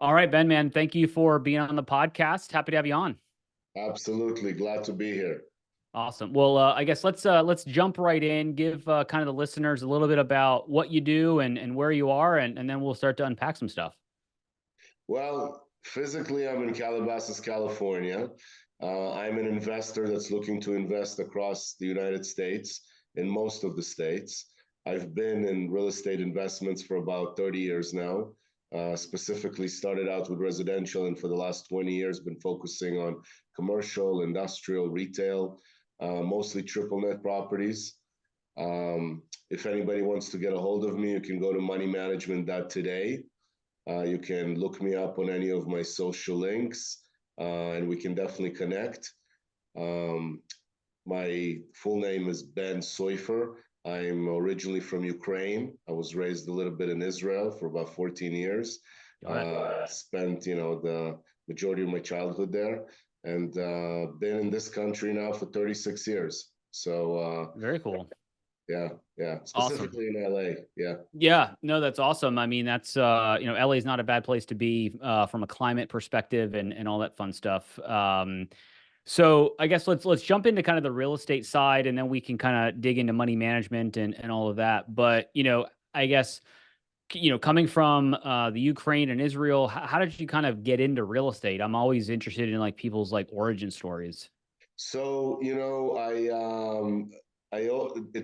All right, Ben, man, thank you for being on the podcast. Happy to have you on. Absolutely. Glad to be here. Awesome. Well, I guess let's jump right in. Give kind of the listeners a little bit about what you do and where you are, and then we'll start to unpack some stuff. Well, physically, I'm in Calabasas, California. I'm an investor that's looking to invest across the United States, in most of the states. I've been in real estate investments for about 30 years now. Specifically started out with residential, and for the last 20 years been focusing on commercial, industrial, retail, mostly triple net properties. If anybody wants to get a hold of me, you can go to moneymanagement.today. You can look me up on any of my social links, and we can definitely connect. Um, my full name is Ben Soifer. I'm originally from Ukraine. I was raised a little bit in Israel for about 14 years. Got it. Spent, the majority of my childhood there, and been in this country now for 36 years. So Very cool. yeah, yeah, Awesome. specifically in LA. Yeah. Yeah, no, that's awesome. I mean, that's LA is not a bad place to be from a climate perspective and all that fun stuff. So I guess let's jump into kind of the real estate side, and then we can kind of dig into money management and all of that. But I guess coming from the Ukraine and Israel, how did you kind of get into real estate? I'm always interested in like people's like origin stories. So,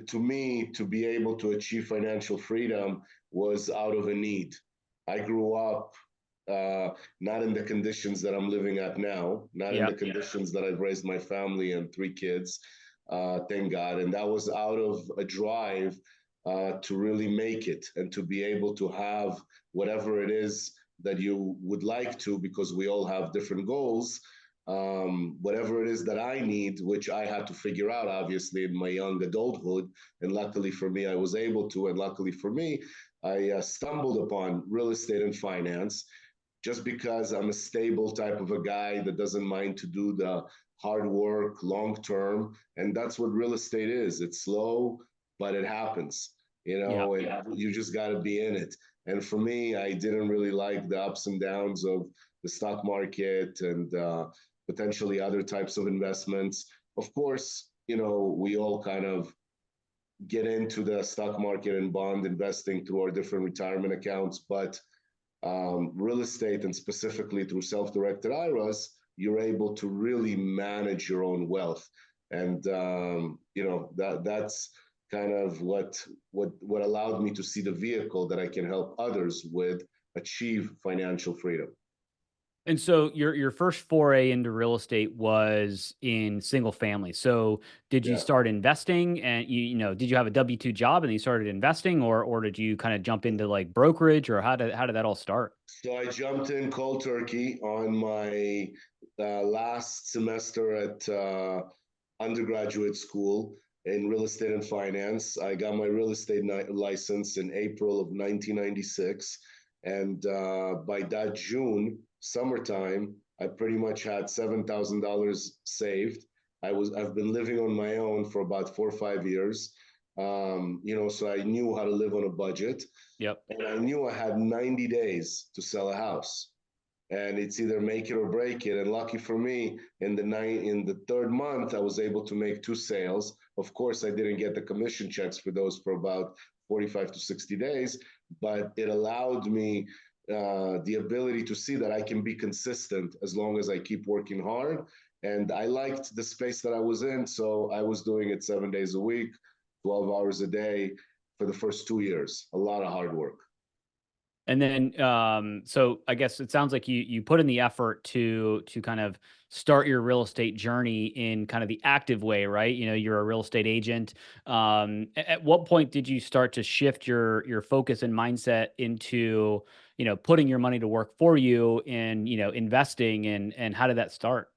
to me, to be able to achieve financial freedom was out of a need. I grew up uh, not in the conditions that I'm living at now, not in Yeah. the conditions that I've raised my family and three kids, thank God. And that was out of a drive to really make it and to be able to have whatever it is that you would like to, because we all have different goals. Whatever it is that I need, which I had to figure out, obviously, in my young adulthood. And luckily for me, I was able to. And luckily for me, I stumbled upon real estate and finance just because I'm a stable type of a guy that doesn't mind to do the hard work long term. And that's what real estate is. It's slow, but it happens, Yeah. and you just got to be in it. And for me, I didn't really like the ups and downs of the stock market and potentially other types of investments. Of course, we all kind of get into the stock market and bond investing through our different retirement accounts, but real estate and specifically through self-directed IRAs, you're able to really manage your own wealth, and that's kind of what allowed me to see the vehicle that I can help others with achieve financial freedom. And so your first foray into real estate was in single family. So did you Yeah. start investing and did you have a W-2 job and you started investing or did you kind of jump into like brokerage or how did that all start? So I jumped in cold turkey on my last semester at undergraduate school in real estate and finance. I got my real estate license in April of 1996. And by that June, summertime, I pretty much had $7,000 saved. I've been living on my own for about 4 or 5 years. So I knew how to live on a budget, Yep. and I knew I had 90 days to sell a house, and it's either make it or break it. And lucky for me, in the third month, I was able to make two sales. Of course, I didn't get the commission checks for those for about 45 to 60 days, but it allowed me the ability to see that I can be consistent as long as I keep working hard. And I liked the space that I was in, so I was doing it 7 days a week, 12 hours a day for the first 2 years. A lot of hard work. And then so I guess it sounds like you put in the effort to kind of start your real estate journey in kind of the active way, right? You're a real estate agent. At what point did you start to shift your focus and mindset into, putting your money to work for you and, investing and how did that start?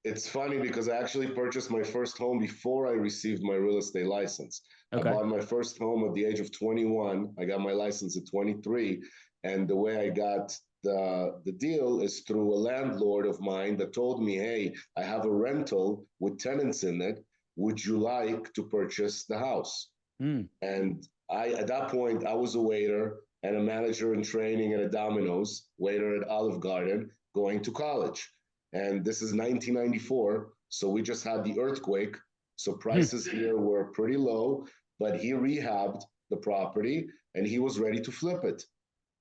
It's funny because I actually purchased my first home before I received my real estate license. I Okay. bought my first home at the age of 21. I got my license at 23. And the way I got the deal is through a landlord of mine that told me, hey, I have a rental with tenants in it. Would you like to purchase the house? Mm, And at that point, I was a waiter. and a manager in training at a Domino's, waiter at Olive Garden, going to college. And this is 1994, so we just had the earthquake. So prices here were pretty low, but he rehabbed the property and he was ready to flip it.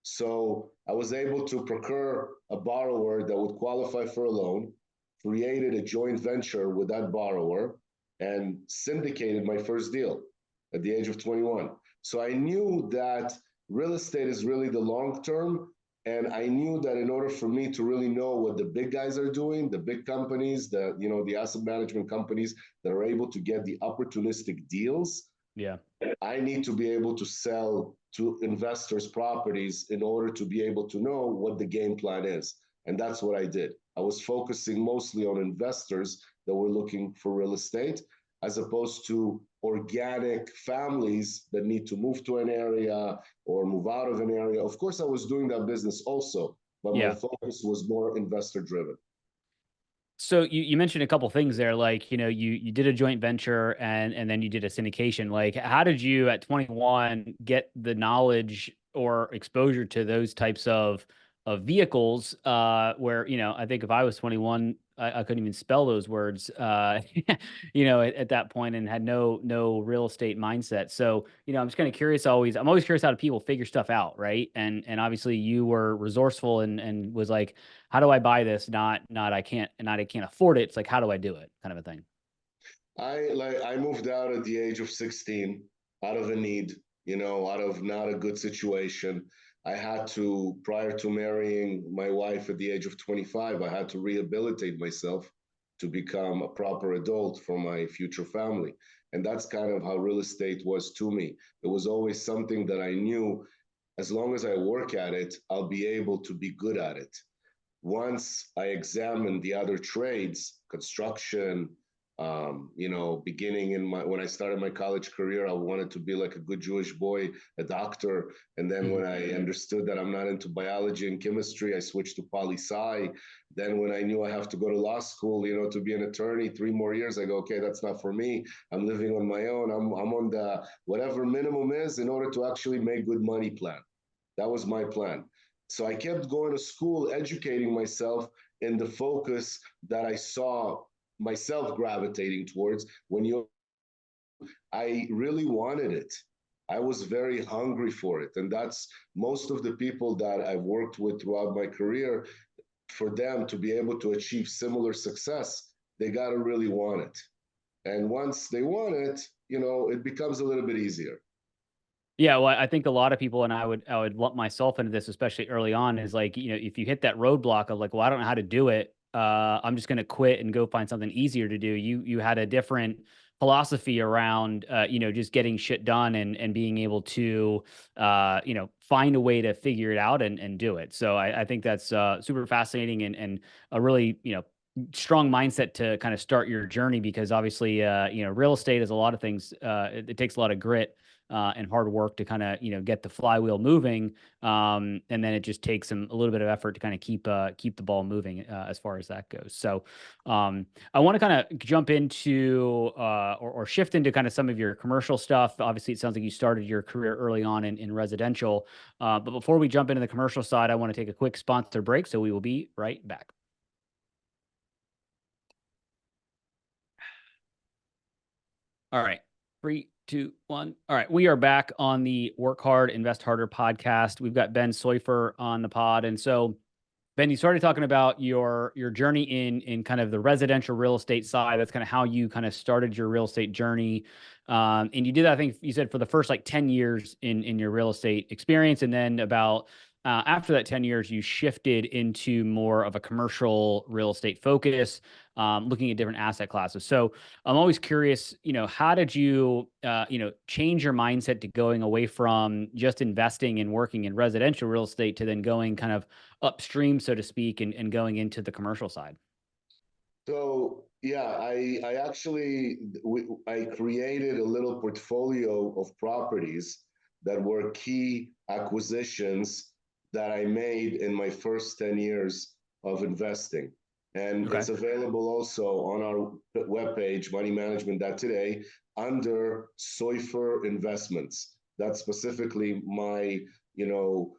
So I was able to procure a borrower that would qualify for a loan, created a joint venture with that borrower, and syndicated my first deal at the age of 21. So I knew that real estate is really the long term. And I knew that in order for me to really know what the big guys are doing, the big companies, the asset management companies that are able to get the opportunistic deals, Yeah. I need to be able to sell to investors properties in order to be able to know what the game plan is. And that's what I did. I was focusing mostly on investors that were looking for real estate, as opposed to organic families that need to move to an area or move out of an area. Of course, I was doing that business also, but my Yeah. focus was more investor driven. So you mentioned a couple things there, like, you did a joint venture and then you did a syndication. Like, how did you at 21 get the knowledge or exposure to those types of vehicles? Where, I think if I was 21, I couldn't even spell those words, at that point, and had no real estate mindset. So, I'm just kind of curious always. I'm always curious how do people figure stuff out, right? And obviously you were resourceful and was like, how do I buy this? Not I can't afford it. It's like, how do I do it? Kind of a thing. I moved out at the age of 16 out of a need, out of not a good situation. I had to, prior to marrying my wife at the age of 25, I had to rehabilitate myself to become a proper adult for my future family. And that's kind of how real estate was to me. It was always something that I knew as long as I work at it, I'll be able to be good at it. Once I examined the other trades, construction, beginning when I started my college career, I wanted to be like a good Jewish boy, a doctor. And then when I understood that I'm not into biology and chemistry, I switched to poli-sci. Then when I knew I have to go to law school, to be an attorney, 3 more years, I go, okay, that's not for me. I'm living on my own. I'm on the whatever minimum is in order to actually make good money plan. That was my plan. So I kept going to school, educating myself in the focus that I saw myself gravitating towards. I really wanted it. I was very hungry for it. And that's most of the people that I've worked with throughout my career. For them to be able to achieve similar success, they got to really want it. And once they want it, it becomes a little bit easier. Yeah, well, I think a lot of people, and I would lump myself into this, especially early on, is like, if you hit that roadblock of like, well, I don't know how to do it, I'm just going to quit and go find something easier to do. You had a different philosophy around, just getting shit done and being able to, find a way to figure it out and do it. So I think that's super fascinating and a really, strong mindset to kind of start your journey, because obviously, real estate is a lot of things. It takes a lot of grit and hard work to kind of get the flywheel moving, and then it just takes a little bit of effort to kind of keep the ball moving as far as that goes. So I want to kind of jump into or shift into kind of some of your commercial stuff. Obviously, it sounds like you started your career early on in residential, but before we jump into the commercial side, I want to take a quick sponsor break. So we will be right back. All right. 3, 2, 1. All right. We are back on the Work Hard, Invest Harder podcast. We've got Ben Soifer on the pod. And so, Ben, you started talking about your journey in kind of the residential real estate side. That's kind of how you kind of started your real estate journey. And you did that, I think you said, for the first like 10 years in your real estate experience. And then about after that 10 years, you shifted into more of a commercial real estate focus, looking at different asset classes. So I'm always curious, how did you, change your mindset to going away from just investing and working in residential real estate to then going kind of upstream, so to speak, and going into the commercial side? So yeah, I actually I created a little portfolio of properties that were key acquisitions that I made in my first 10 years of investing. And Okay. it's available also on our webpage, moneymanagement.today, under Soifer Investments. That's specifically my you know,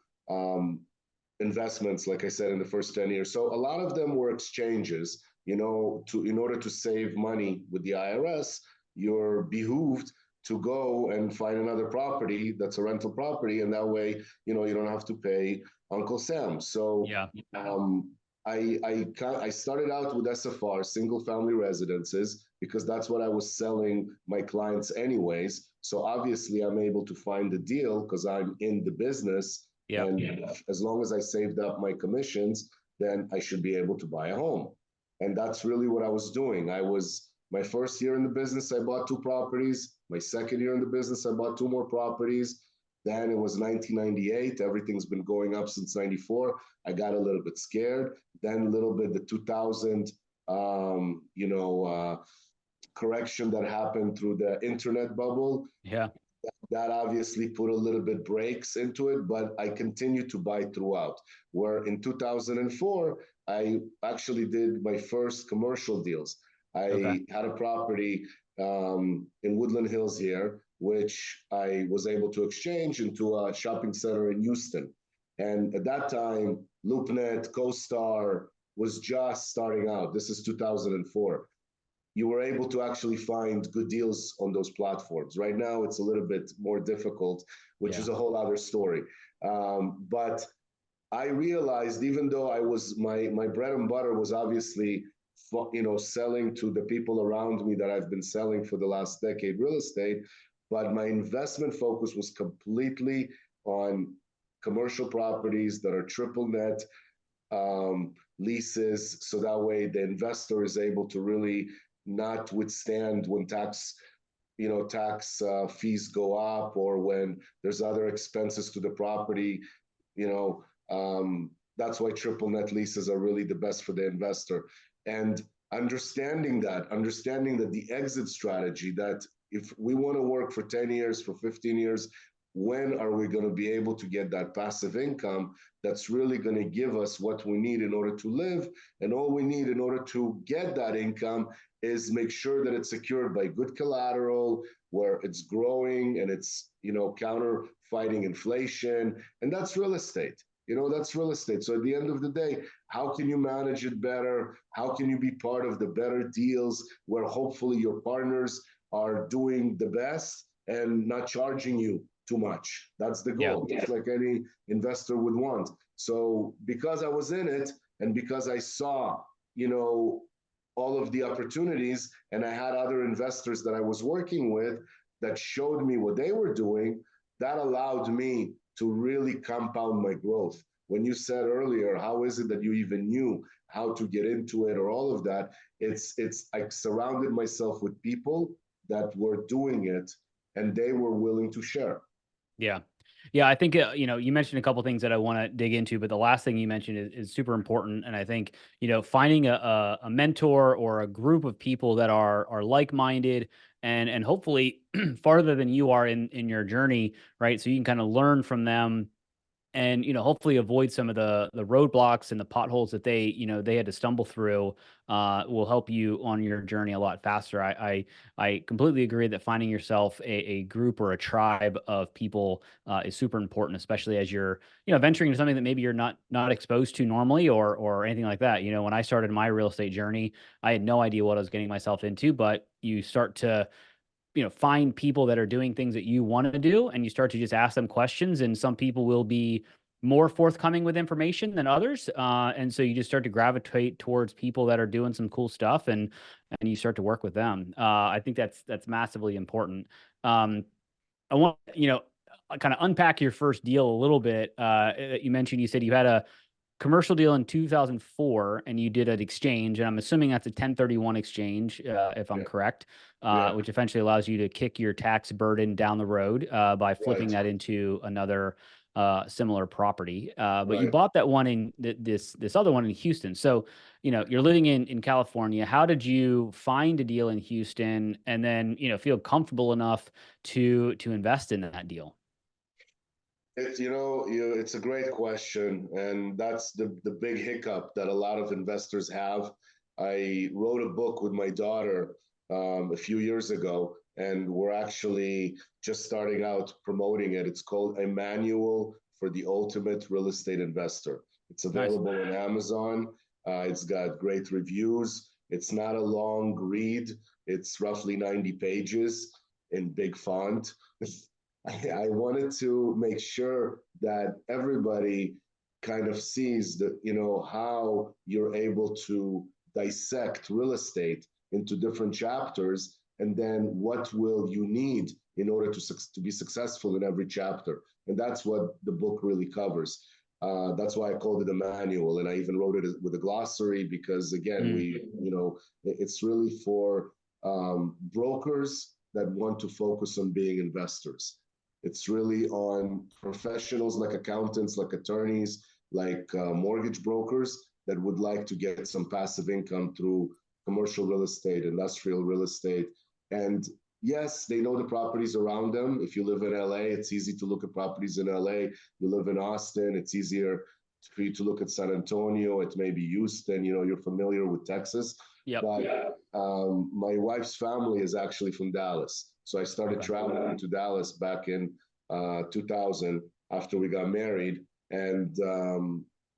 investments, like I said, in the first 10 years. So a lot of them were exchanges, in order to save money with the IRS, you're behooved to go and find another property that's a rental property. And that way, you don't have to pay Uncle Sam. So Yeah. I started out with SFR, single family residences, because that's what I was selling my clients anyways. So obviously I'm able to find the deal because I'm in the business. Yeah. And as long as I saved up my commissions, then I should be able to buy a home. And that's really what I was doing. My first year in the business, I bought 2 properties. My second year in the business, I bought 2 more properties. Then it was 1998. Everything's been going up since 94. I got a little bit scared. Then a little bit the 2000, correction that happened through the internet bubble. Yeah. That obviously put a little bit brakes into it, but I continued to buy throughout. Where in 2004, I actually did my first commercial deals. Okay. I had a property in Woodland Hills here, which I was able to exchange into a shopping center in Houston. And at that time, LoopNet, CoStar was just starting out. This is 2004. You were able to actually find good deals on those platforms. Right now, it's a little bit more difficult, which Yeah. is a whole other story. But I realized, even though my bread and butter was obviously, selling to the people around me that I've been selling for the last decade, real estate, but my investment focus was completely on commercial properties that are triple net leases, so that way the investor is able to really not withstand when tax fees go up, or when there's other expenses to the property. you know that's why triple net leases are really the best for the investor. And understanding that the exit strategy, that if we want to work for 10 years, for 15 years, when are we going to be able to get that passive income that's really going to give us what we need in order to live? And all we need in order to get that income is make sure that it's secured by good collateral, where it's growing and it's, counter fighting inflation. And that's real estate. That's real estate. So at the end of the day, how can you manage it better? How can you be part of the better deals where hopefully your partners are doing the best and not charging you too much? That's the Yeah. goal, just like any investor would want. So because I was in it, and because I saw, all of the opportunities, and I had other investors that I was working with that showed me what they were doing, that allowed me to really compound my growth. When you said earlier, how is it that you even knew how to get into it, or all of that? It's I surrounded myself with people that were doing it, and they were willing to share. Yeah. Yeah, I think you mentioned a couple things that I want to dig into, but the last thing you mentioned is super important, and I think finding a mentor or a group of people that are like minded and hopefully farther than you are in your journey, right? So you can kind of learn from them and hopefully avoid some of the roadblocks and the potholes that they had to stumble through. Will help you on your journey a lot faster. I completely agree that finding yourself a group or a tribe of people is super important, especially as you're venturing into something that maybe you're not exposed to normally, or anything like that. When I started my real estate journey, I had no idea what I was getting myself into, but you start to find people that are doing things that you want to do, and you start to just ask them questions, and some people will be more forthcoming with information than others. And so you just start to gravitate towards people that are doing some cool stuff, and you start to work with them. I think that's massively important. I want, kind of unpack your first deal a little bit. You said you had a commercial deal in 2004 and you did an exchange, and I'm assuming that's a 1031 exchange, if I'm Yeah. correct, Yeah. which essentially allows you to kick your tax burden down the road by flipping Right. that into another similar property. But you Right. bought that one in this other one in Houston. So, you're living in California. How did you find a deal in Houston and then, feel comfortable enough to invest in that deal? It's a great question, and that's the big hiccup that a lot of investors have. I wrote a book with my daughter a few years ago, and we're actually just starting out promoting it. It's called A Manual for the ultimate real estate investor. It's Nice. available on Amazon. It's got great reviews. It's not a long read. It's roughly 90 pages in big font. I wanted to make sure that everybody kind of sees that, how you're able to dissect real estate into different chapters, and then what will you need in order to be successful in every chapter. And that's what the book really covers. That's why I called it a manual, and I even wrote it with a glossary because, again, it's really for brokers that want to focus on being investors. It's really on professionals like accountants, like attorneys, like mortgage brokers that would like to get some passive income through commercial real estate, industrial real estate. And yes, they know the properties around them. If you live in LA, it's easy to look at properties in LA. You live in Austin, it's easier for you to look at San Antonio, it may be Houston, you're familiar with Texas. Yep. But my wife's family is actually from Dallas. So I started traveling to Dallas back in 2000 after we got married. And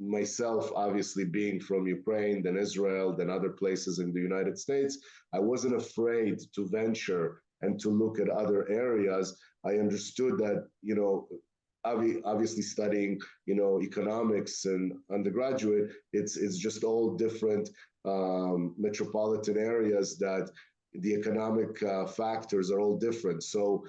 myself, obviously being from Ukraine, then Israel, then other places in the United States, I wasn't afraid to venture and to look at other areas. I understood that, obviously studying, economics and undergraduate, it's just all different metropolitan areas that the economic factors are all different. So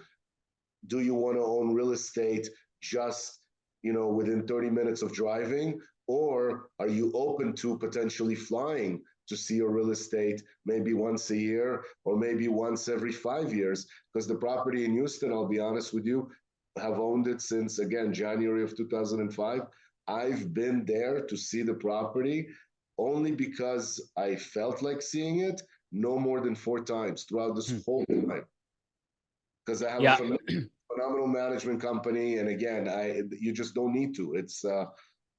do you want to own real estate just, within 30 minutes of driving? Or are you open to potentially flying to see your real estate maybe once a year or maybe once every 5 years? Because the property in Houston, I'll be honest with you, have owned it since, again, January of 2005. I've been there to see the property only because I felt like seeing it no more than 4 times throughout this whole time. Because I have a phenomenal management company. And again, you just don't need to. It's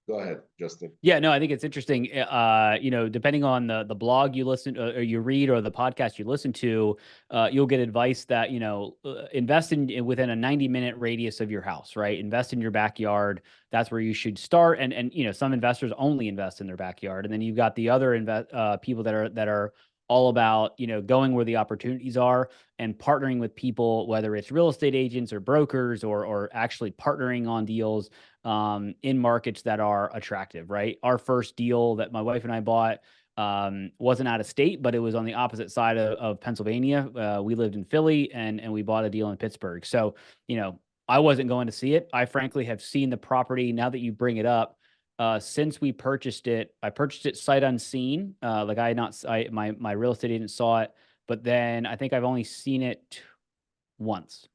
go ahead, Justin. Yeah, no, I think it's interesting. Depending on the blog you listen or you read or the podcast you listen to, you'll get advice that invest in within a 90-minute radius of your house, right? Invest in your backyard. That's where you should start. And some investors only invest in their backyard, and then you've got the other people that are all about going where the opportunities are and partnering with people, whether it's real estate agents or brokers or actually partnering on deals in markets that are attractive, right? Our first deal that my wife and I bought wasn't out of state, but it was on the opposite side of Pennsylvania. We lived in Philly and we bought a deal in Pittsburgh. So, I wasn't going to see it. I frankly have seen the property now that you bring it up. Since we purchased it, I purchased it sight unseen. My real estate agent saw it, but then I think I've only seen it once,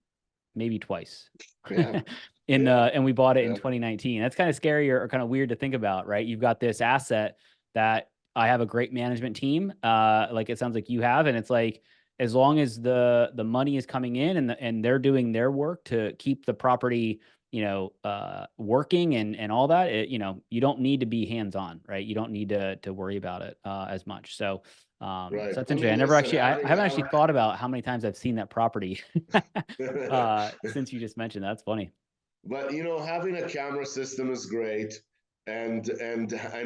maybe twice. Yeah. And we bought it in 2019. That's kind of scary or kind of weird to think about, right? You've got this asset that I have a great management team, like it sounds like you have, and it's like as long as the money is coming in and they're doing their work to keep the property working and all that, you don't need to be hands-on, right? You don't need to worry about it as much. So, so that's interesting. I haven't actually thought about how many times I've seen that property since you just mentioned that. That's funny. But having a camera system is great, and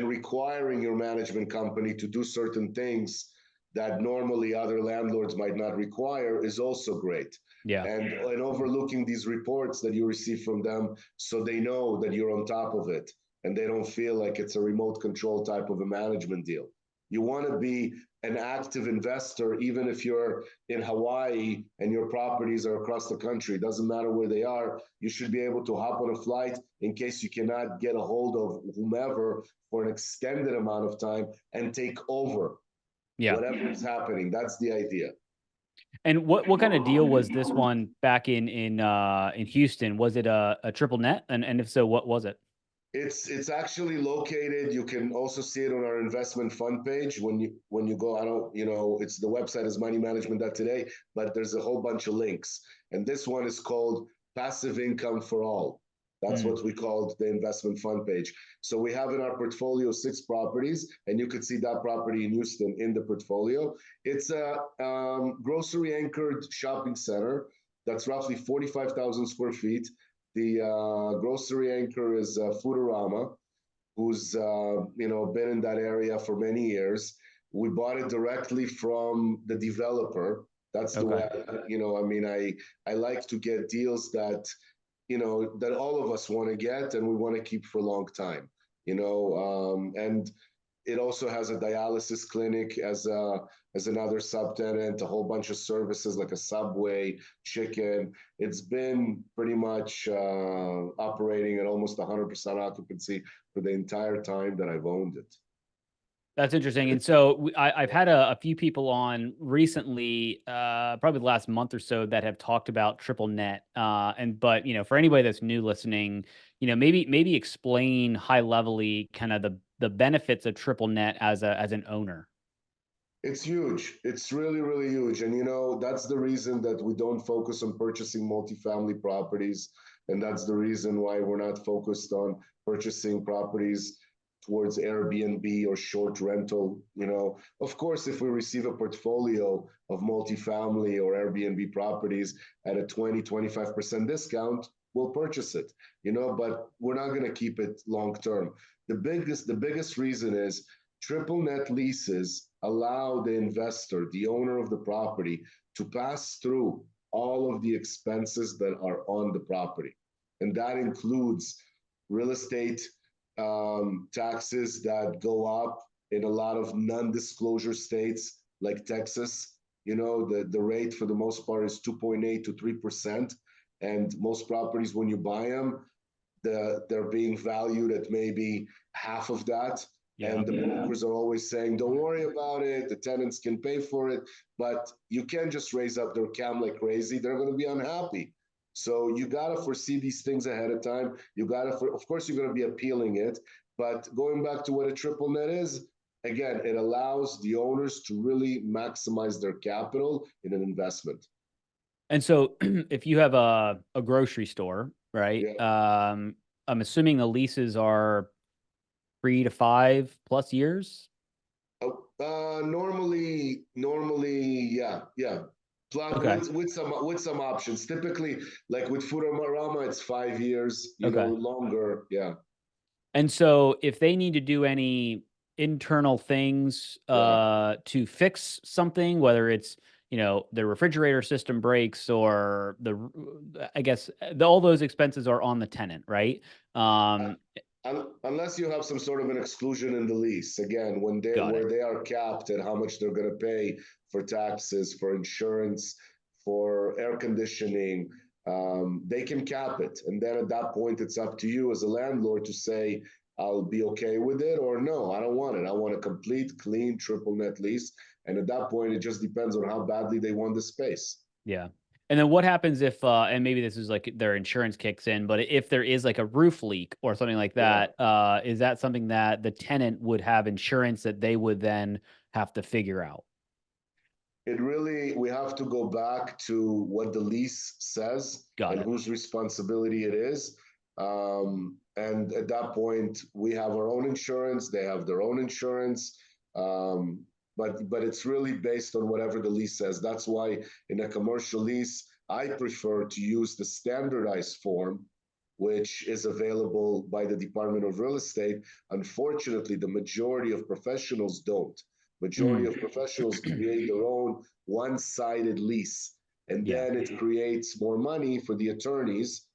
requiring your management company to do certain things that normally other landlords might not require is also great. Yeah. And overlooking these reports that you receive from them, so they know that you're on top of it and they don't feel like it's a remote control type of a management deal. You want to be an active investor, even if you're in Hawaii and your properties are across the country. It doesn't matter where they are. You should be able to hop on a flight in case you cannot get a hold of whomever for an extended amount of time and take over whatever is happening. That's the idea. And what kind of deal was this one back in Houston? Was it a triple net? And if so, what was it? It's actually located. You can also see it on our investment fund page when you go. I don't, it's the website is moneymanagement.today, but there's a whole bunch of links. And this one is called Passive Income for All. That's what we called the investment fund page. So we have in our portfolio 6 properties, and you could see that property in Houston in the portfolio. It's a grocery anchored shopping center that's roughly 45,000 square feet. The grocery anchor is Foodorama, who's been in that area for many years. We bought it directly from the developer. That's the Okay. way, I mean, I like to get deals that that all of us want to get and we want to keep for a long time. And it also has a dialysis clinic as another subtenant, a whole bunch of services like a Subway, chicken. It's been pretty much operating at almost 100% occupancy for the entire time that I've owned it. That's interesting. And so I've had a few people on recently, probably the last month or so, that have talked about triple net. But for anybody that's new listening, maybe explain high levelly kind of the benefits of triple net as an owner. It's huge. It's really, really huge. And that's the reason that we don't focus on purchasing multifamily properties. And that's the reason why we're not focused on purchasing properties towards Airbnb or short rental. Of course, if we receive a portfolio of multifamily or Airbnb properties at a 20-25% discount, we'll purchase it, but we're not going to keep it long term. The biggest reason is triple net leases allow the investor, the owner of the property, to pass through all of the expenses that are on the property. And that includes real estate taxes that go up in a lot of non-disclosure states like Texas. The rate for the most part is 2.8 to 3%. And most properties, when you buy them, they're being valued at maybe half of that. Yeah. And the brokers are always saying, don't worry about it. The tenants can pay for it. But you can't just raise up their CAM like crazy. They're going to be unhappy. So you got to foresee these things ahead of time. Of course, you're going to be appealing it. But going back to what a triple net is, again, it allows the owners to really maximize their capital in an investment. And so if you have a grocery store, right? Yeah. I'm assuming the leases are 3 to 5+ years. Oh, normally, yeah. Plus, Okay. with some options. Typically, like with Foodorama, it's 5 years. Okay. Longer. Yeah, And so if they need to do any internal things yeah. to fix something, whether it's, the refrigerator system breaks or I guess all those expenses are on the tenant, right? Um, Unless you have some sort of an exclusion in the lease. Again, got it. where they are capped at how much they're going to pay for taxes, for insurance, for air conditioning, they can cap it. And then at that point, it's up to you as a landlord to say, I'll be okay with it, or no, I don't want it. I want a complete, clean, triple net lease. And at that point, it just depends on how badly they want the space. Yeah. And then what happens if, and maybe this is like their insurance kicks in, but if there is like a roof leak or something like Yeah. that, is that something that the tenant would have insurance that they would then have to figure out? We have to go back to what the lease says Got and it. whose responsibility it is. And at that point, we have our own insurance, they have their own insurance. But it's really based on whatever the lease says. That's why in a commercial lease, I prefer to use the standardized form, which is available by the Department of Real Estate. Unfortunately, the majority of professionals don't. Majority of professionals create their own one-sided lease, and Yeah. then it creates more money for the attorneys,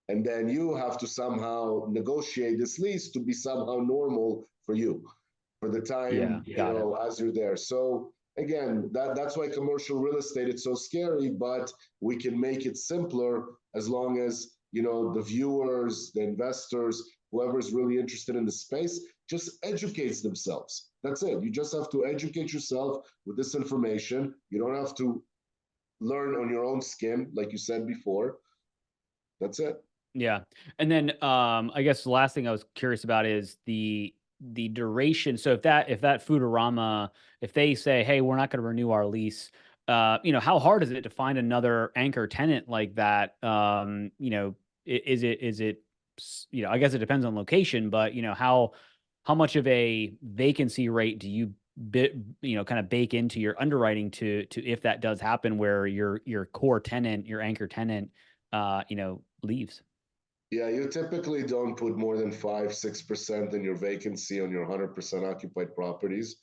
and then you have to somehow negotiate this lease to be somehow normal for you for the Yeah. time Got it. as you're there. So again, that's why commercial real estate is so scary, but we can make it simpler as long as the viewers, the investors, whoever's really interested in the space just educates themselves. That's it. You just have to educate yourself with this information. You don't have to learn on your own skin, like you said before. That's it. Yeah. And then I guess the last thing I was curious about is the duration. So if that Foodorama, if they say, "Hey, we're not going to renew our lease," how hard is it to find another anchor tenant like that? I guess it depends on location, but how much of a vacancy rate do you kind of bake into your underwriting to if that does happen where your core tenant, your anchor tenant, leaves? Yeah, you typically don't put more than 5, 6% in your vacancy on your 100% occupied properties.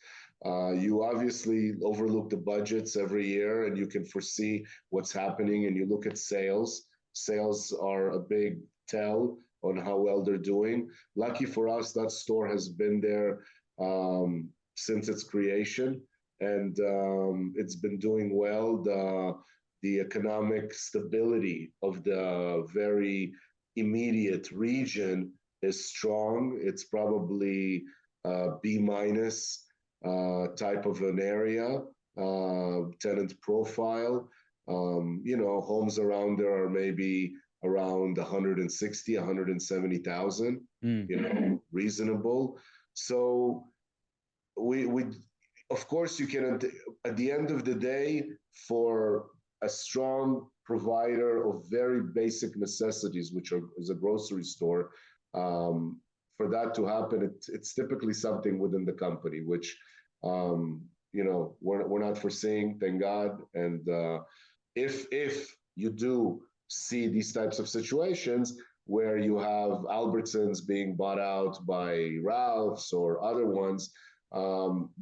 You obviously overlook the budgets every year and you can foresee what's happening and you look at sales. Sales are a big tell on how well they're doing. Lucky for us, that store has been there since its creation and it's been doing well. The economic stability of the very immediate region is strong. It's probably B minus type of an area, tenant profile. Homes around there are maybe around 160, 170,000, Mm. reasonable. So we of course you can at the end of the day for a strong provider of very basic necessities, which is a grocery store, for that to happen, it's typically something within the company, which we're not foreseeing, thank God. And if you do see these types of situations where you have Albertsons being bought out by Ralph's or other ones,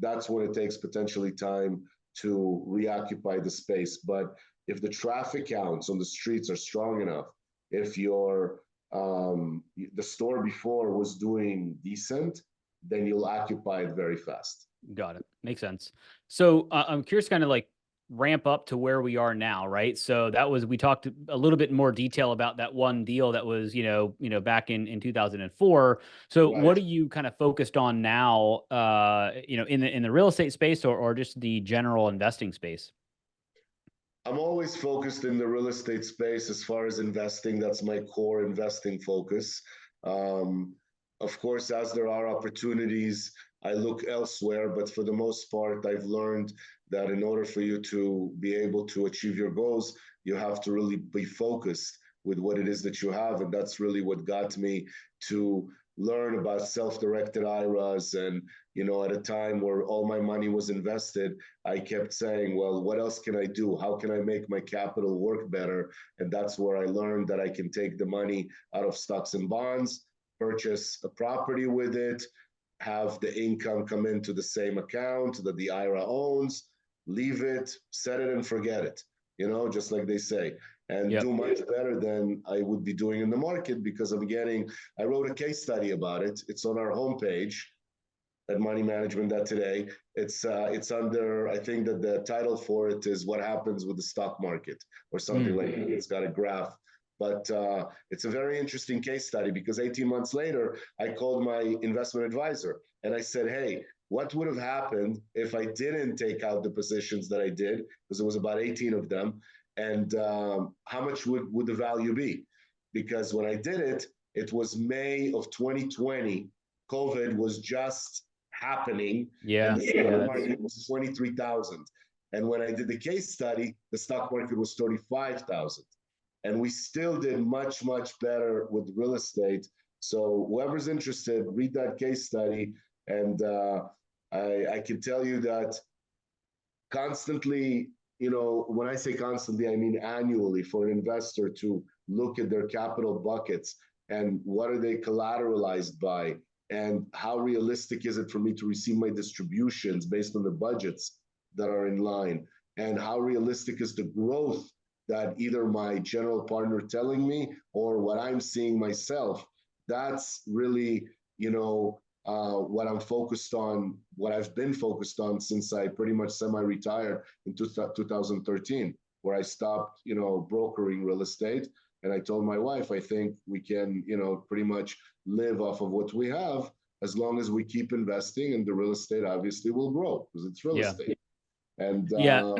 that's when it takes potentially time to reoccupy the space. But if the traffic counts on the streets are strong enough, if your the store before was doing decent, then you'll occupy it very fast. Got it. Makes sense. So I'm curious, kind of like ramp up to where we are now, right? So that was, we talked a little bit more detail about that one deal that was, back in 2004. So what Right. are you kind of focused on now, in the real estate space or just the general investing space? I'm always focused in the real estate space as far as investing. That's my core investing focus. Um, of course, as there are opportunities, I look elsewhere, but for the most part, I've learned that in order for you to be able to achieve your goals, you have to really be focused with what it is that you have. And that's really what got me to learn about self-directed IRAs. And, at a time where all my money was invested, I kept saying, well, what else can I do? How can I make my capital work better? And that's where I learned that I can take the money out of stocks and bonds, purchase a property with it, have the income come into the same account that the IRA owns, leave it, set it and forget it, just like they say, and Yep. do much better than I would be doing in the market because I wrote a case study about it. It's on our homepage at Money Management today. It's under, I think that the title for it is What Happens with the Stock Market or something Mm. like that. It's got a graph. But it's a very interesting case study because 18 months later, I called my investment advisor and I said, hey, what would have happened if I didn't take out the positions that I did? Because it was about 18 of them. And how much would the value be? Because when I did it, it was May of 2020. COVID was just happening, and Yeah. the Yeah. stock market was 23,000. And when I did the case study, the stock market was 35,000. And we still did much, much better with real estate. So whoever's interested, read that case study. And I can tell you that constantly, when I say constantly, I mean annually for an investor to look at their capital buckets and what are they collateralized by and how realistic is it for me to receive my distributions based on the budgets that are in line and how realistic is the growth that either my general partner telling me or what I'm seeing myself. That's really, what I'm focused on, what I've been focused on since I pretty much semi-retired in 2013, where I stopped, brokering real estate. And I told my wife, I think we can, pretty much live off of what we have as long as we keep investing, and the real estate obviously will grow because it's real Yeah. estate. And Yeah.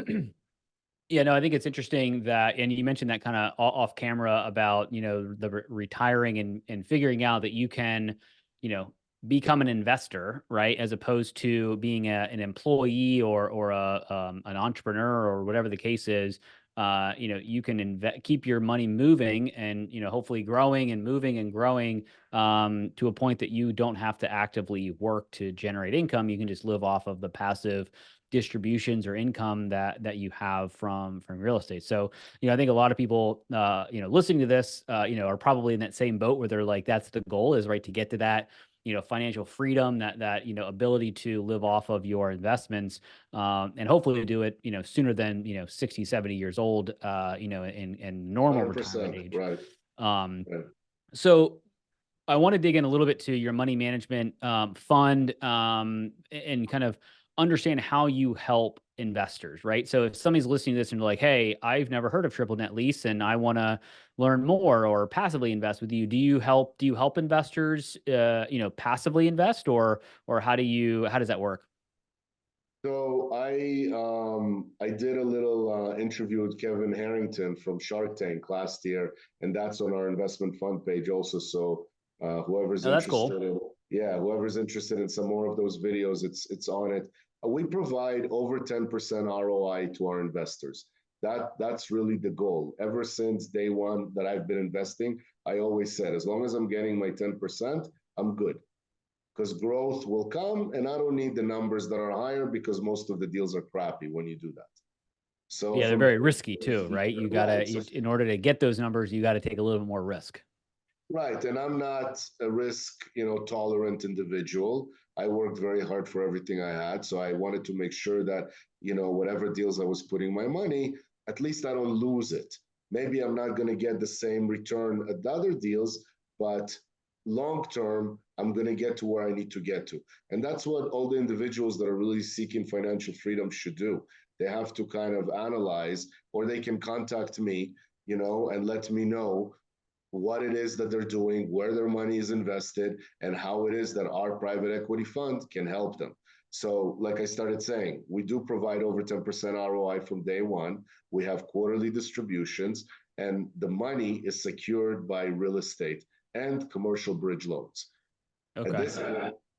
Yeah, no, I think it's interesting that, and you mentioned that kind of off camera about, the retiring and figuring out that you can, you know, become an investor, right? As opposed to being an employee or an entrepreneur or whatever the case is. You can keep your money moving and, hopefully growing and moving and growing to a point that you don't have to actively work to generate income. You can just live off of the passive distributions or income that you have from real estate. So, I think a lot of people, listening to this, are probably in that same boat where they're like, that's the goal is right to get to that, financial freedom, that ability to live off of your investments, and hopefully do it, sooner than, 60, 70 years old, in normal retirement 100%, age. right, Um, right. so I want to dig in a little bit to your money management fund, and kind of understand how you help investors, right? So if somebody's listening to this and they're like, "Hey, I've never heard of triple net lease, and I want to learn more or passively invest with you," do you help investors, passively invest, or how does that work? So I did a little interview with Kevin Harrington from Shark Tank last year, and that's on our investment fund page also. So whoever's Oh, that's interested cool. in, yeah, whoever's interested in some more of those videos, it's on it. We provide over 10% ROI to our investors. That's really the goal. Ever since day one that I've been investing, I always said, as long as I'm getting my 10%, I'm good, because growth will come, and I don't need the numbers that are higher because most of the deals are crappy when you do that. So Yeah, they're from very risky too, right? right, In order to get those numbers, you got to take a little bit more risk. right, and I'm not a risk, tolerant individual. I worked very hard for everything I had, so I wanted to make sure that, whatever deals I was putting my money, at least I don't lose it. Maybe I'm not going to get the same return at the other deals, but long term, I'm going to get to where I need to get to. And that's what all the individuals that are really seeking financial freedom should do. They have to kind of analyze, or they can contact me, and let me know what it is that they're doing, where their money is invested, and how it is that our private equity fund can help them. So, like I started saying, we do provide over 10% ROI from day one. We have quarterly distributions, and the money is secured by real estate and commercial bridge loans. At Okay. this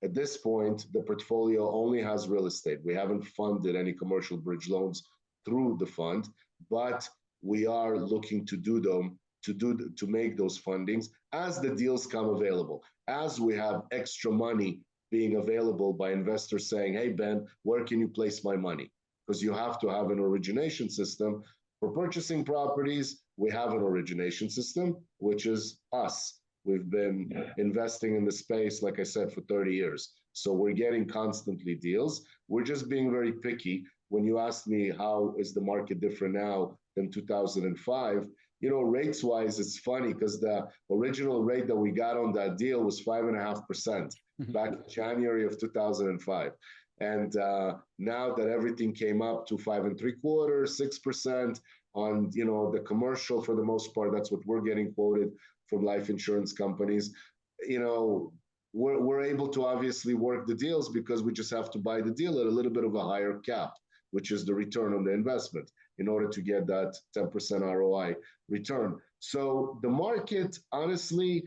at this point, the portfolio only has real estate. We haven't funded any commercial bridge loans through the fund, but we are looking to do them to make those fundings as the deals come available. As we have extra money being available by investors saying, "Hey Ben, where can you place my money?" Because you have to have an origination system for purchasing properties. We have an origination system, which is us. We've been investing in the space, like I said, for 30 years. So we're getting constantly deals. We're just being very picky. When you asked me how is the market different now than 2005, rates wise, it's funny because the original rate that we got on that deal was 5.5% back in January of 2005. And now that everything came up to 5.75%, 6% on the commercial, for the most part, that's what we're getting quoted from life insurance companies. You know, we're able to obviously work the deals because we just have to buy the deal at a little bit of a higher cap, which is the return on the investment, in order to get that 10% ROI return. So the market, honestly,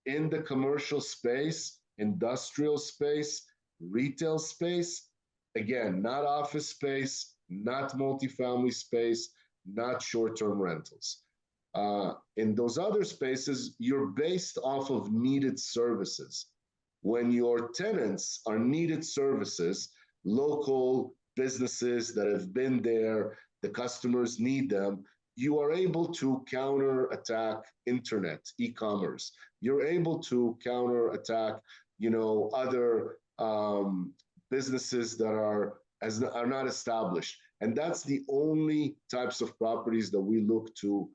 in the commercial space, industrial space, retail space, again, not office space, not multifamily space, not short-term rentals. In those other spaces, you're based off of needed services. When your tenants are needed services, local businesses that have been there, the customers need them, you are able to counterattack internet, e-commerce. You're able to counterattack, other businesses that are not established. And that's the only types of properties that we look to,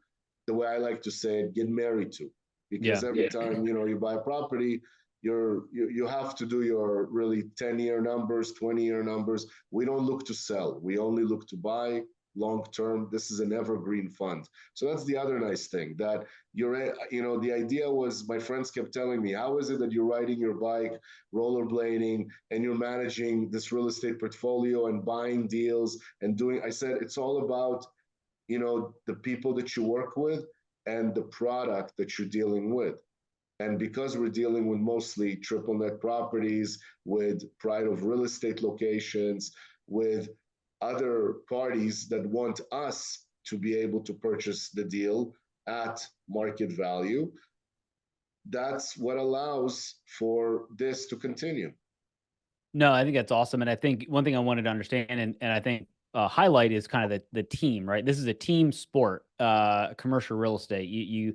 the way I like to say it, get married to. Because Yeah. every time, you buy a property, you have to do your really 10-year numbers, 20-year numbers. We don't look to sell. We only look to buy long term. This is an evergreen fund. So that's the other nice thing, that the idea was, my friends kept telling me, how is it that you're riding your bike, rollerblading, and you're managing this real estate portfolio and buying deals and doing, I said, it's all about, the people that you work with and the product that you're dealing with. And because we're dealing with mostly triple net properties, with pride of real estate locations, with other parties that want us to be able to purchase the deal at market value, that's what allows for this to continue. No, I think that's awesome. And I think one thing I wanted to understand and I think highlight is kind of the team, right? This is a team sport, commercial real estate.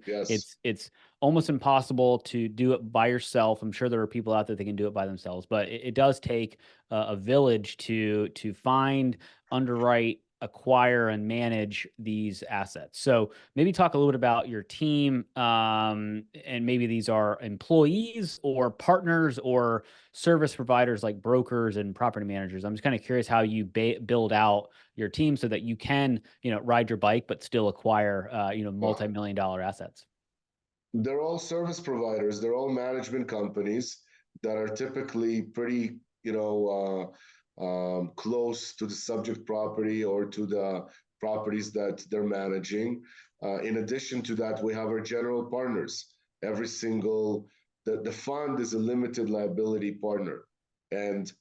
Yes. It's almost impossible to do it by yourself. I'm sure there are people out there that can do it by themselves, but it does take a village to find, underwrite, acquire, and manage these assets. So maybe talk a little bit about your team, and maybe these are employees or partners or service providers like brokers and property managers. I'm just kind of curious how you build out your team so that you can, ride your bike but still acquire, Well, multi-million dollar assets. they're all service providers. They're all management companies that are typically pretty, close to the subject property or to the properties that they're managing. In addition to that, we have our general partners. Every single the fund is a limited liability partner, and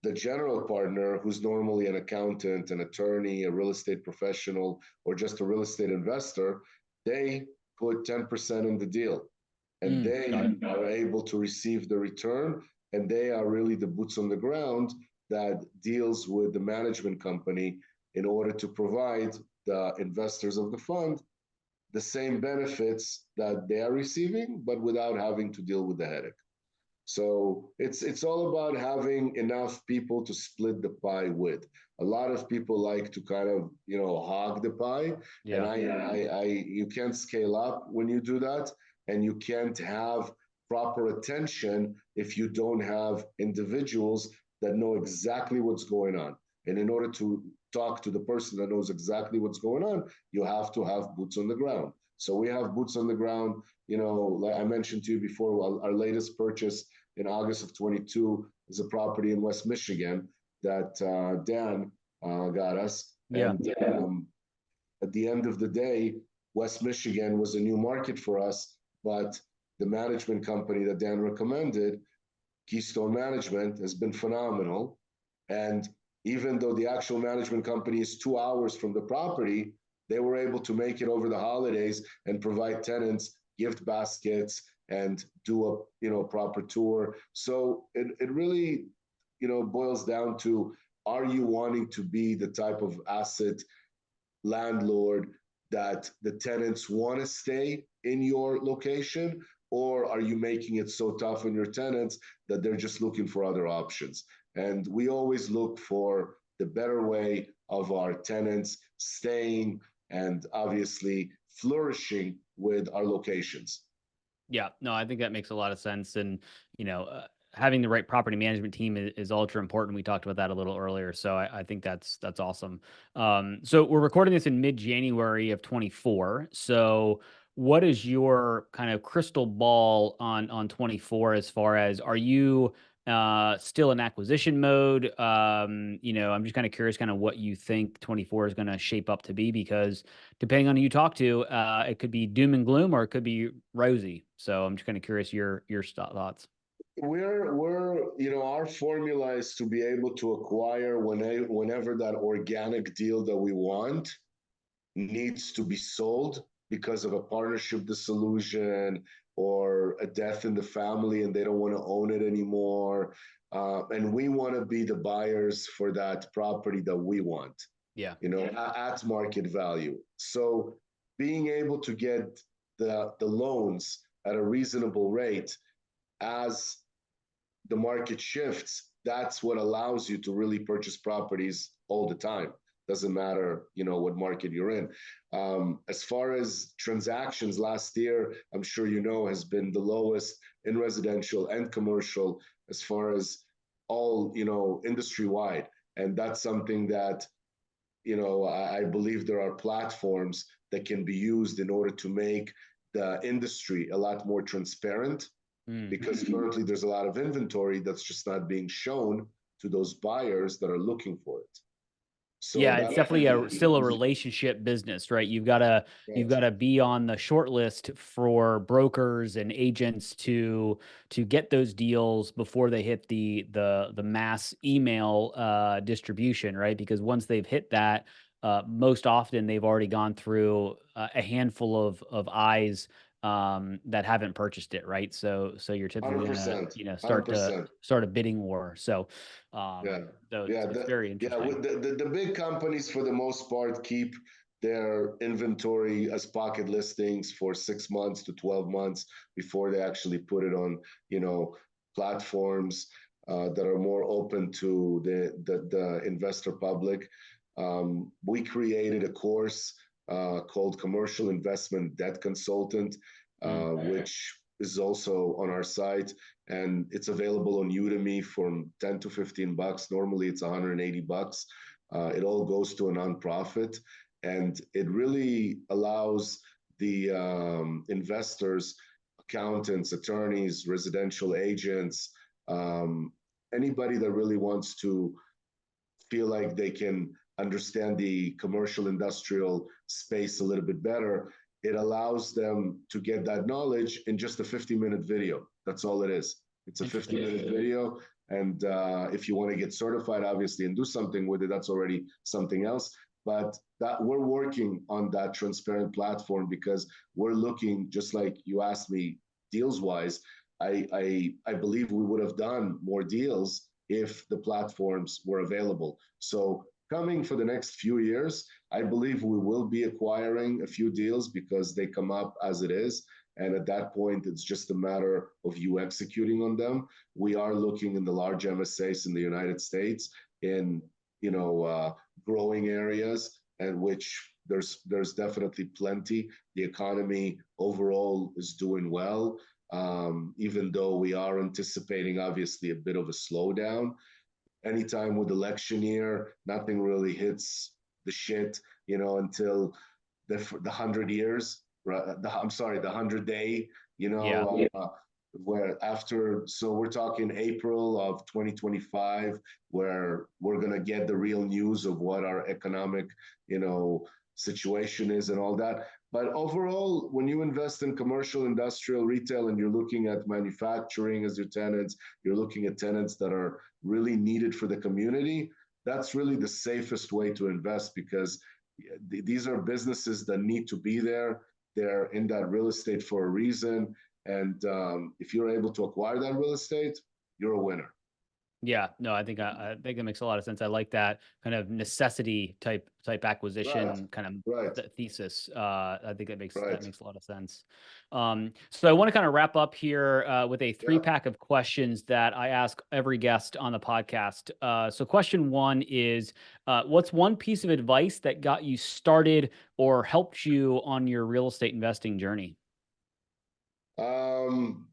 the general partner, who's normally an accountant, an attorney, a real estate professional, or just a real estate investor, they put 10% in the deal, and they Got it. are able to receive the return, and they are really the boots on the ground that deals with the management company in order to provide the investors of the fund the same benefits that they are receiving, but without having to deal with the headache. So it's all about having enough people to split the pie with. A lot of people like to kind of hog the pie, and Yeah. I you can't scale up when you do that, and you can't have proper attention if you don't have individuals that know exactly what's going on. And in order to talk to the person that knows exactly what's going on, you have to have boots on the ground. So we have boots on the ground. Like I mentioned to you before, our latest purchase in August of 22 is a property in West Michigan that Dan got us. Yeah. And at the end of the day, West Michigan was a new market for us, but the management company that Dan recommended, Keystone Management, has been phenomenal. And even though the actual management company is 2 hours from the property, they were able to make it over the holidays and provide tenants gift baskets and do a proper tour. So it really boils down to, are you wanting to be the type of asset landlord that the tenants want to stay in your location, or are you making it so tough on your tenants that they're just looking for other options? And we always look for the better way of our tenants staying and obviously flourishing with our locations. Yeah, no, I think that makes a lot of sense. And, having the right property management team is ultra important. We talked about that a little earlier. So I think that's awesome. So we're recording this in mid-January of 24. So what is your kind of crystal ball on 24 as far as, are you still in acquisition mode? I'm just kind of curious kind of what you think 24 is going to shape up to be, because depending on who you talk to, it could be doom and gloom or it could be rosy. So I'm just kind of curious your thoughts. Our formula is to be able to acquire whenever that organic deal that we want needs to be sold because of a partnership dissolution or a death in the family and they don't want to own it anymore. And we want to be the buyers for that property that we want, Yeah. at market value. So being able to get the loans at a reasonable rate as the market shifts, that's what allows you to really purchase properties all the time. Doesn't matter, what market you're in. As far as transactions, last year, I'm sure has been the lowest in residential and commercial as far as all, industry wide. And that's something that, I believe there are platforms that can be used in order to make the industry a lot more transparent, Mm. because currently there's a lot of inventory that's just not being shown to those buyers that are looking for it. So Yeah, it's that definitely still a relationship business, right? You've got to be on the short list for brokers and agents to get those deals before they hit the mass email distribution, right? Because once they've hit that, most often they've already gone through a handful of eyes that haven't purchased it, right? So you're typically gonna, 100%, start 100%. a bidding war. Yeah, So yeah, it's very with interesting. the big companies for the most part keep their inventory as pocket listings for 6 months to 12 months before they actually put it on, you know, platforms that are more open to the investor public. We created a course called Commercial Investment Debt Consultant, Mm. which is also on our site, and it's available on Udemy from 10 to 15 bucks. Normally it's 180 bucks. It all goes to a nonprofit, and it really allows the investors, accountants, attorneys, residential agents, um, anybody that really wants to feel like they can understand the commercial industrial space a little bit better. It allows them to get that knowledge in just a 50-minute video. That's all it is. It's a Interesting. 50-minute video. And if you want to get certified, obviously, and do something with it, that's already something else. But that we're working on that transparent platform because we're looking, just like you asked me, deals wise. I believe we would have done more deals if the platforms were available. So coming for the next few years, I believe we will be acquiring a few deals because they come up as it is. And at that point, it's just a matter of you executing on them. We are looking in the large MSAs in the United States in, growing areas, and which there's definitely plenty. The economy overall is doing well, even though we are anticipating obviously a bit of a slowdown. Anytime with election year, nothing really hits the shit, until the 100 years, right? I'm sorry, the 100 day, Yeah. where after, so we're talking April of 2025, where we're gonna get the real news of what our economic, situation is and all that. But overall, when you invest in commercial, industrial, retail, and you're looking at manufacturing as your tenants, you're looking at tenants that are really needed for the community, that's really the safest way to invest because these are businesses that need to be there. They're in that real estate for a reason. And if you're able to acquire that real estate, you're a winner. Yeah, no, I think that makes a lot of sense. I like that kind of necessity type Right, acquisition kind of right, thesis. I think that right. makes a lot of sense. So I want to kind of wrap up here with a three Yeah. pack of questions that I ask every guest on the podcast. So question one is, what's one piece of advice that got you started or helped you on your real estate investing journey? Um,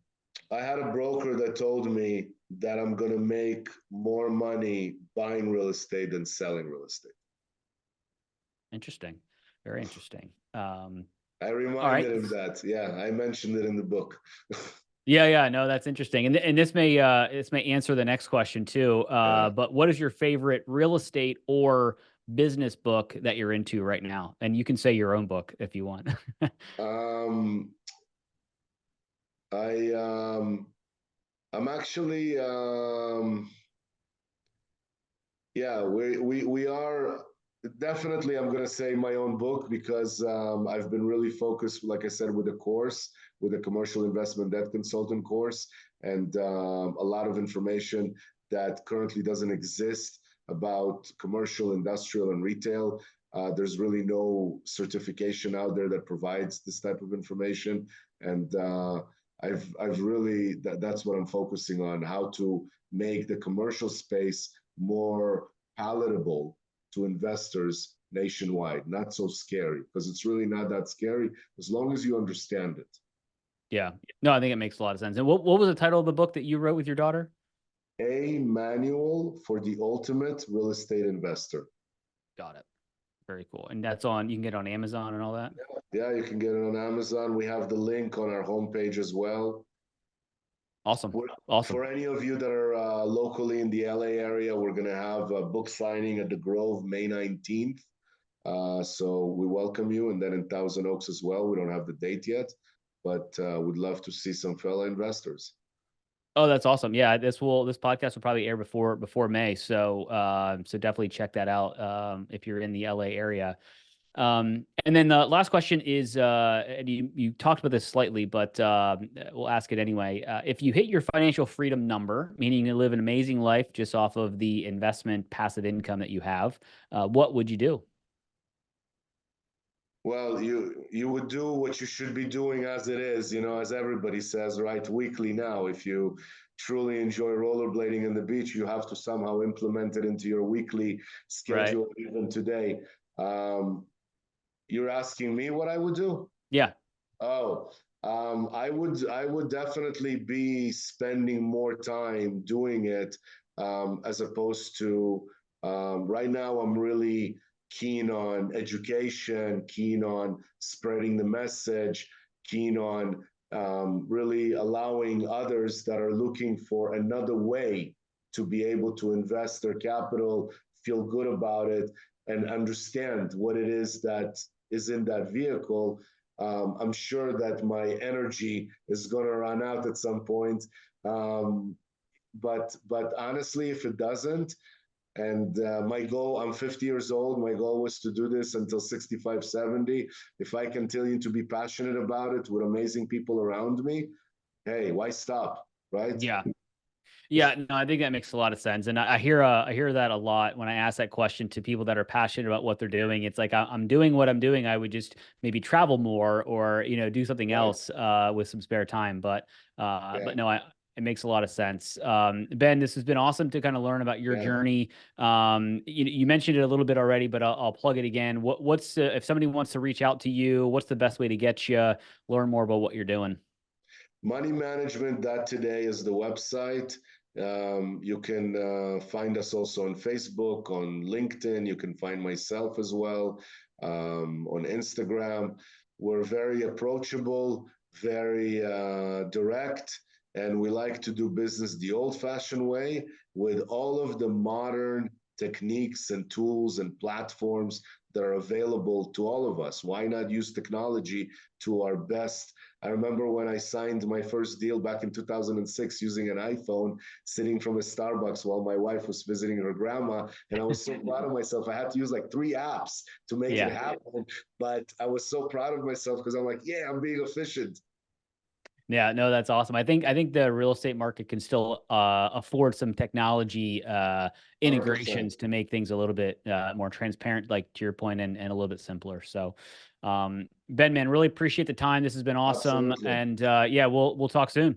I had a broker that told me that I'm going to make more money buying real estate than selling real estate. Interesting, very interesting. I All right. reminded him that. Yeah, I mentioned it in the book. Yeah, yeah, no, that's interesting. And this may answer the next question too. Yeah. But what is your favorite real estate or business book that you're into right now? And you can say your own book if you want. Um, I I'm actually yeah, we are definitely. I'm gonna say my own book because I've been really focused, like I said, with the course, with the commercial investment debt consultant course, and a lot of information that currently doesn't exist about commercial, industrial, and retail. There's really no certification out there that provides this type of information, and I've really that's what I'm focusing on: how to make the commercial space more palatable to investors nationwide, not so scary, because it's really not that scary as long as you understand it. Yeah. No, I think it makes a lot of sense. And what was the title of the book that you wrote with your daughter? A manual for the ultimate real estate investor. Got it. Very cool. And that's on, you can get it on Amazon and all that. Yeah, you can get it on Amazon. We have the link on our homepage as well. Awesome. For, Awesome. for any of you that are locally in the LA area, we're going to have a book signing at the Grove May 19th. So we welcome you. And then in Thousand Oaks as well. We don't have the date yet, but we'd love to see some fellow investors. Oh, that's awesome. Yeah, this podcast will probably air before May. So so definitely check that out if you're in the LA area. And then the last question is, and you talked about this slightly, but we'll ask it anyway. If you hit your financial freedom number, meaning you live an amazing life just off of the investment passive income that you have, what would you do? Well, you would do what you should be doing as it is, as everybody says, right? Weekly now. If you truly enjoy rollerblading in the beach, you have to somehow implement it into your weekly Right. schedule, even today. Um, you're asking me what I would do? Yeah. Oh, I would definitely be spending more time doing it, as opposed to, right now. I'm really keen on education, keen on spreading the message, keen on, really allowing others that are looking for another way to be able to invest their capital, feel good about it, and understand what it is that is in that vehicle. I'm sure that my energy is going to run out at some point. Um, but honestly, if it doesn't, and my goal, I'm 50 years old. My goal was to do this until 65, 70. If I continue to be passionate about it with amazing people around me, hey, why stop? Right? Yeah. Yeah, no, I think that makes a lot of sense, and I hear that a lot when I ask that question to people that are passionate about what they're doing. It's like I'm doing what I'm doing. I would just maybe travel more, or do something Right. else with some spare time. But Yeah. no, it makes a lot of sense. Ben, this has been awesome to kind of learn about your Yeah. journey. You mentioned it a little bit already, but I'll plug it again. What's if somebody wants to reach out to you? What's the best way to get you? Learn more about what you're doing. Moneymanagement.today is the website. You can find us also on Facebook, on LinkedIn. You can find myself as well, on Instagram. We're very approachable, very direct, and we like to do business the old fashioned way with all of the modern techniques and tools and platforms that are available to all of us. Why not use technology to our best? I remember when I signed my first deal back in 2006 using an iPhone, sitting from a Starbucks while my wife was visiting her grandma. And I was so proud of myself. I had to use like 3 apps to make it Yeah. happen. But I was so proud of myself because I'm like, yeah, I'm being efficient. Yeah, no, that's awesome. I think the real estate market can still afford some technology 100%. integrations to make things a little bit more transparent, like to your point, and a little bit simpler. So, Ben, man, really appreciate the time. This has been awesome, Absolutely. and yeah, we'll talk soon.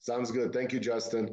Sounds good. Thank you, Justin.